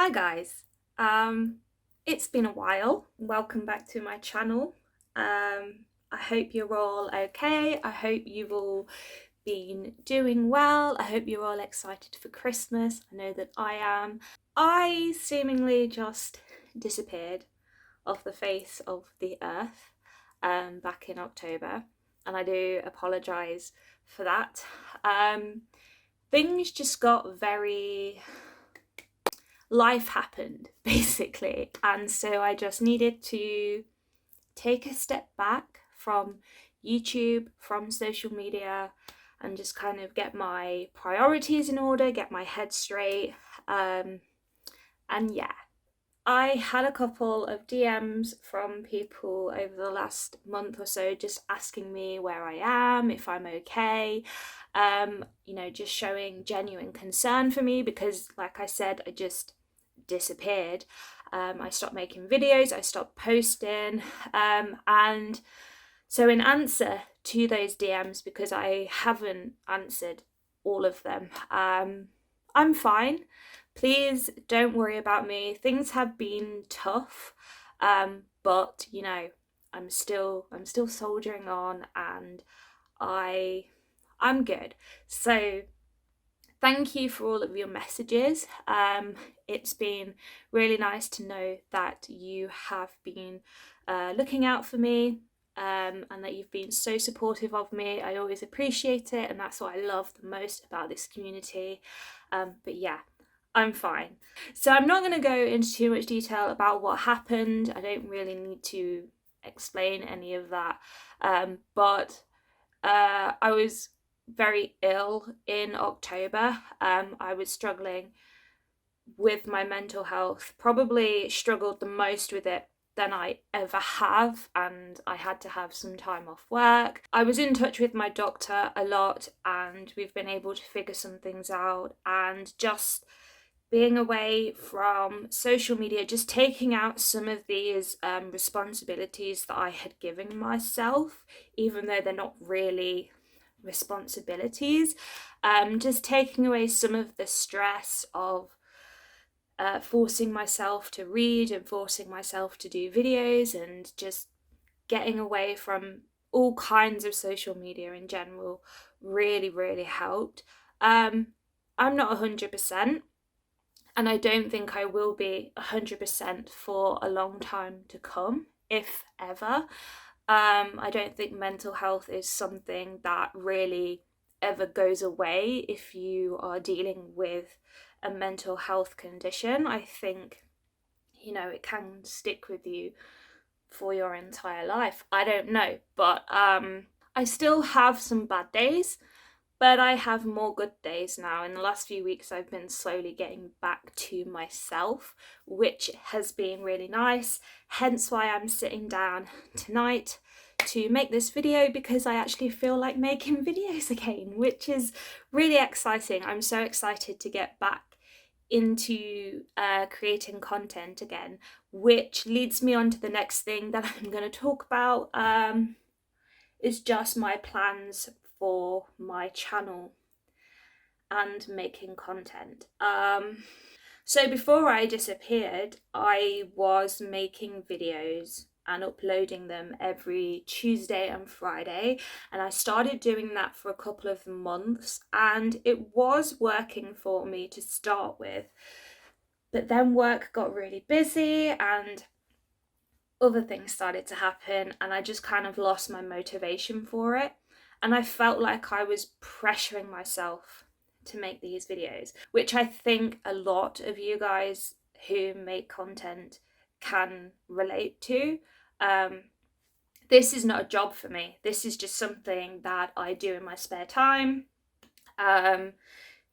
Hi guys, it's been a while. Welcome back to my channel. I hope you're all okay. I hope you've all been doing well. I hope you're all excited for Christmas. I know that I am. I seemingly just disappeared off the face of the earth back in October, and I do apologise for that. Things just got very life happened basically, and so I just needed to take a step back from YouTube, from social media, and just kind of get my priorities in order, get my head straight. And yeah, I had a couple of DMs from people over the last month or so just asking me where I am, if I'm okay, just showing genuine concern for me because, like I said, I just disappeared. I stopped making videos, I stopped posting, and so in answer to those DMs, because I haven't answered all of them, I'm fine. Please don't worry about me. Things have been tough, but I'm still soldiering on, and I'm good. So thank you for all of your messages. It's been really nice to know that you have been looking out for me, and that you've been so supportive of me. I always appreciate it, and that's what I love the most about this community. But yeah, I'm fine. So I'm not going to go into too much detail about what happened. I don't really need to explain any of that. But I was very ill in October. I was struggling with my mental health, probably struggled the most with it than I ever have, and I had to have some time off work. I was in touch with my doctor a lot, and we've been able to figure some things out, and just being away from social media, just taking out some of these responsibilities that I had given myself, even though they're not really responsibilities, just taking away some of the stress of forcing myself to read and forcing myself to do videos, and just getting away from all kinds of social media in general really helped. I'm not 100%, and I don't think I will be 100% for a long time to come, if ever. I don't think mental health is something that really ever goes away if you are dealing with a mental health condition. I think, it can stick with you for your entire life. I don't know, but I still have some bad days, but I have more good days now. In the last few weeks, I've been slowly getting back to myself, which has been really nice. Hence why I'm sitting down tonight to make this video, because I actually feel like making videos again, which is really exciting. I'm so excited to get back into creating content again, which leads me on to the next thing that I'm going to talk about. Is just my plans for my channel and making content. So before I disappeared, I was making videos and uploading them every Tuesday and Friday, and I started doing that for a couple of months, and it was working for me to start with, but then work got really busy and other things started to happen, and I just kind of lost my motivation for it, and I felt like I was pressuring myself to make these videos, which I think a lot of you guys who make content can relate to. This is not a job for me. This is just something that I do in my spare time. I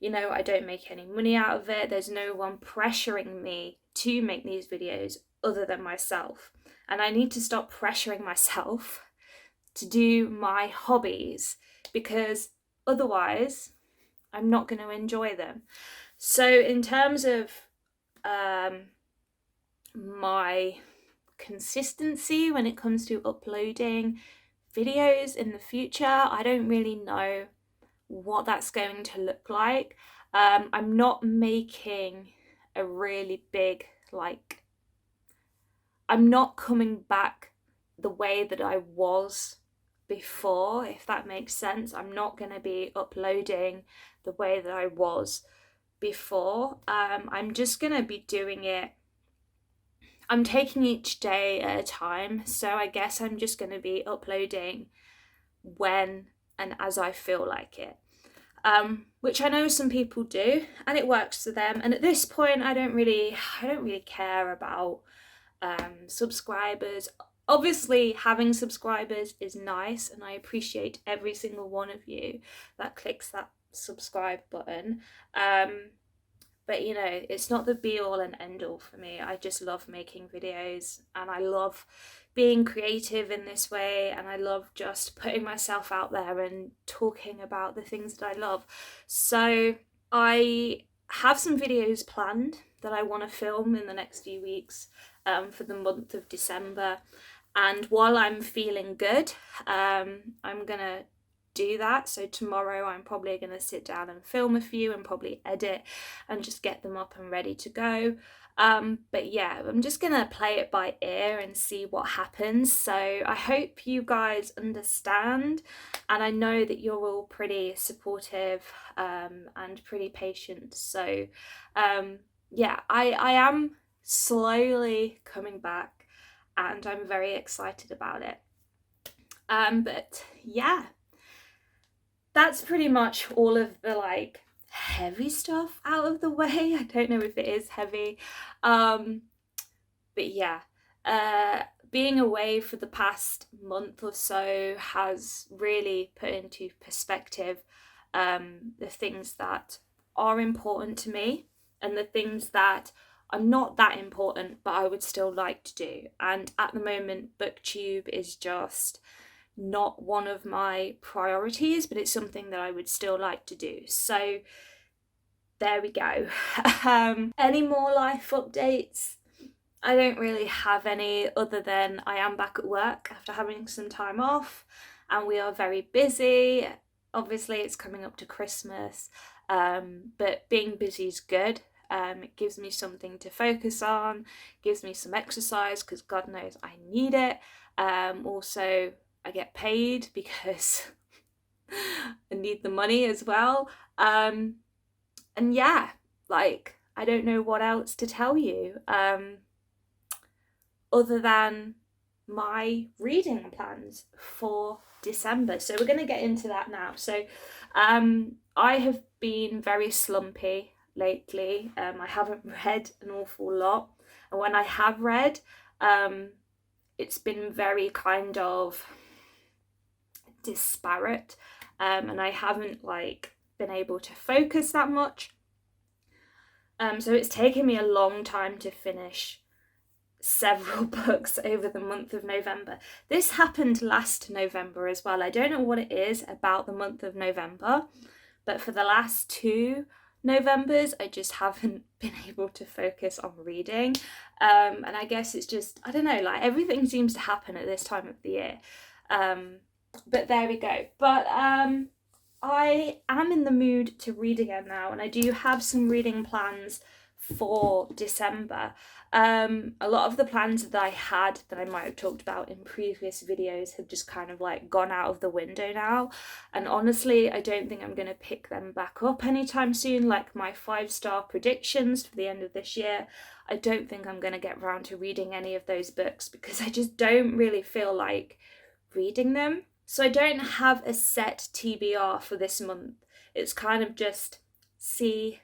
don't make any money out of it. There's no one pressuring me to make these videos other than myself. And I need to stop pressuring myself to do my hobbies, because otherwise I'm not going to enjoy them. So in terms of my consistency when it comes to uploading videos in the future, I don't really know what that's going to look like. I'm not making a really big, like, I'm not coming back the way that I was before, if that makes sense. I'm not going to be uploading the way that I was before. I'm just going to be doing it. I'm taking each day at a time, so I guess I'm just going to be uploading when and as I feel like it. Which I know some people do, and it works for them. And at this point, I don't really care about subscribers. Obviously, having subscribers is nice, and I appreciate every single one of you that clicks that subscribe button. But you know, it's not the be all and end all for me. I just love making videos, and I love being creative in this way, and I love just putting myself out there and talking about the things that I love. So I have some videos planned that I want to film in the next few weeks for the month of December. And while I'm feeling good, I'm gonna do that. So tomorrow I'm probably going to sit down and film a few and probably edit and just get them up and ready to go. But yeah, I'm just going to play it by ear and see what happens. So I hope you guys understand, and I know that you're all pretty supportive and pretty patient. So yeah, I am slowly coming back, and I'm very excited about it. But yeah, that's pretty much all of the like heavy stuff out of the way. I don't know if it is heavy, but yeah, being away for the past month or so has really put into perspective the things that are important to me and the things that are not that important but I would still like to do. And at the moment, Booktube is just not one of my priorities, but it's something that I would still like to do. So there we go. Any more life updates? I don't really have any, other than I am back at work after having some time off, and we are very busy. Obviously it's coming up to Christmas, but being busy is good. It gives me something to focus on, gives me some exercise, because God knows I need it. Also, I get paid because I need the money as well. And yeah, like, I don't know what else to tell you other than my reading plans for December. So we're going to get into that now. So I have been very slumpy lately. I haven't read an awful lot. And when I have read, it's been very kind of disparate, and I haven't like been able to focus that much. So it's taken me a long time to finish several books over the month of November. This happened last November as well. I don't know what it is about the month of November, but for the last 2 Novembers I just haven't been able to focus on reading, and I guess it's just, I don't know, like everything seems to happen at this time of the year. But there we go. But I am in the mood to read again now, and I do have some reading plans for December. A lot of the plans that I had that I might have talked about in previous videos have just kind of like gone out of the window now, and honestly I don't think I'm going to pick them back up anytime soon. Like my 5-star predictions for the end of this year, I don't think I'm going to get around to reading any of those books because I just don't really feel like reading them. So I don't have a set TBR for this month. It's kind of just see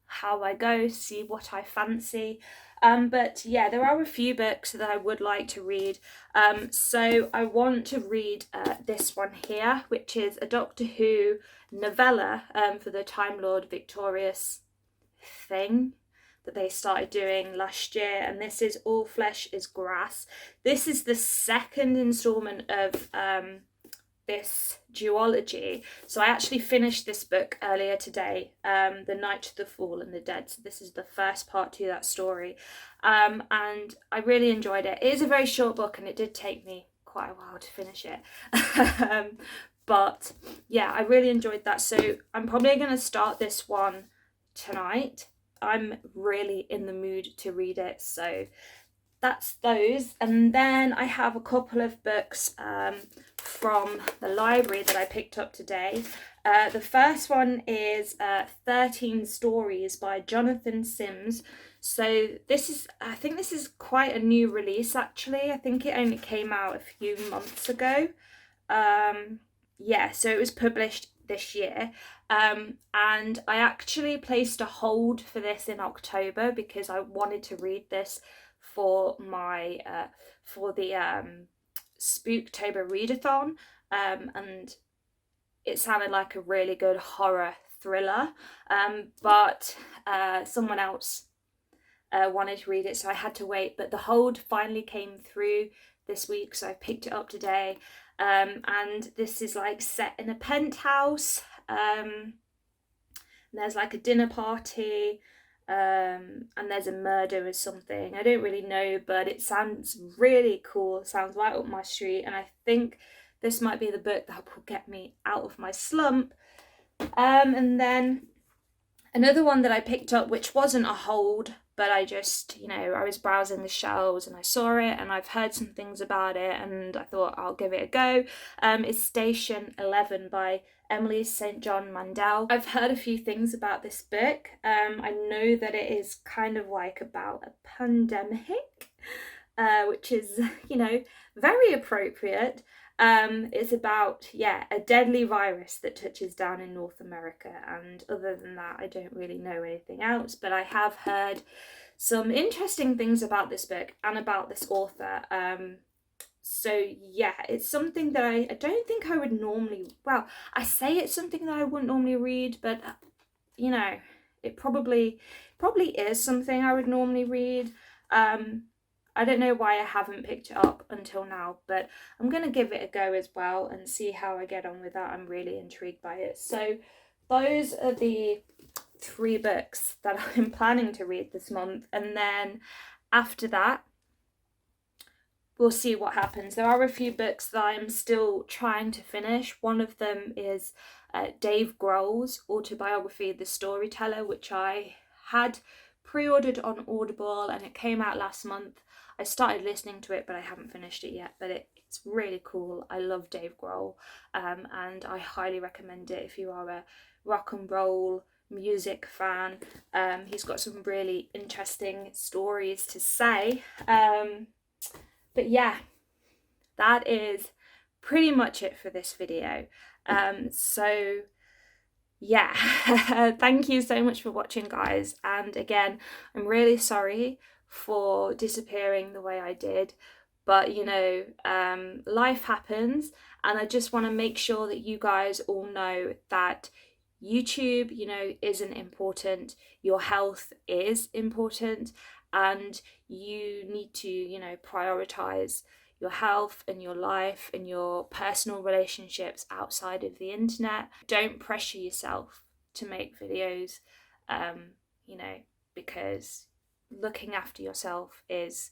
how I go, see what I fancy. But yeah, there are a few books that I would like to read. So I want to read this one here, which is a Doctor Who novella for the Time Lord Victorious thing that they started doing last year, and this is All Flesh is Grass. This is the second installment of this duology. So I actually finished this book earlier today, The Night of the Fall and the Dead. So this is the first part to that story, and I really enjoyed it. It is a very short book and it did take me quite a while to finish it. But yeah, I really enjoyed that. So I'm probably going to start this one tonight. I'm really in the mood to read it. So that's those. And then I have a couple of books from the library that I picked up today. The first one is 13 Stories by Jonathan Sims. So I think this is quite a new release actually. I think it only came out a few months ago. Yeah, so it was published this year. And I actually placed a hold for this in October because I wanted to read this for my for the Spooktober readathon, and it sounded like a really good horror thriller, but someone else wanted to read it, so I had to wait. But the hold finally came through this week, so I picked it up today. And this is like set in a penthouse. There's like a dinner party, and there's a murder or something. I don't really know, but it sounds really cool. It sounds right up my street, and I think this might be the book that will get me out of my slump. And then another one that I picked up, which wasn't a hold, but I just, I was browsing the shelves and I saw it and I've heard some things about it and I thought I'll give it a go. It's Station 11 by Emily St. John Mandel. I've heard a few things about this book. I know that it is kind of like about a pandemic, which is, very appropriate. It's about, a deadly virus that touches down in North America, and other than that I don't really know anything else, but I have heard some interesting things about this book and about this author. So yeah, it's something that I don't think I would normally, well, I say it's something that I wouldn't normally read, but it probably is something I would normally read. I don't know why I haven't picked it up until now, but I'm going to give it a go as well and see how I get on with that. I'm really intrigued by it. So those are the 3 books that I'm planning to read this month. And then after that, we'll see what happens. There are a few books that I'm still trying to finish. One of them is Dave Grohl's Autobiography, The Storyteller, which I had pre-ordered on Audible and it came out last month. I started listening to it, but I haven't finished it yet, but it's really cool. I love Dave Grohl, and I highly recommend it if you are a rock and roll music fan. He's got some really interesting stories to say. But yeah, that is pretty much it for this video. So yeah, thank you so much for watching, guys. And again, I'm really sorry for disappearing the way I did, but life happens, and I just want to make sure that you guys all know that YouTube, isn't important. Your health is important, and you need to, prioritize your health and your life and your personal relationships outside of the internet. Don't pressure yourself to make videos, because looking after yourself is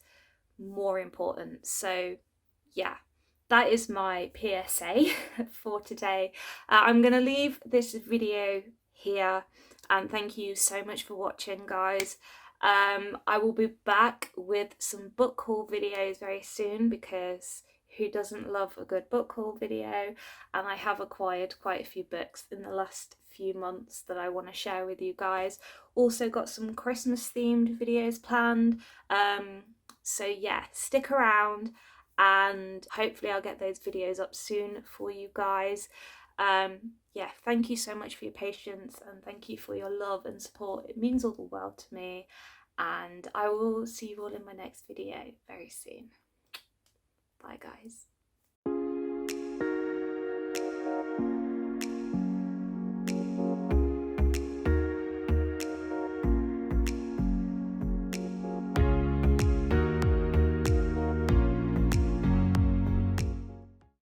more important. So yeah, that is my PSA for today. I'm going to leave this video here, and thank you so much for watching, guys. I will be back with some book haul videos very soon, because who doesn't love a good book haul video? And I have acquired quite a few books in the last few months that I want to share with you guys. Also got some Christmas themed videos planned. So yeah, stick around and hopefully I'll get those videos up soon for you guys. Yeah, thank you so much for your patience, and thank you for your love and support. It means all the world to me, and I will see you all in my next video very soon. Bye, guys.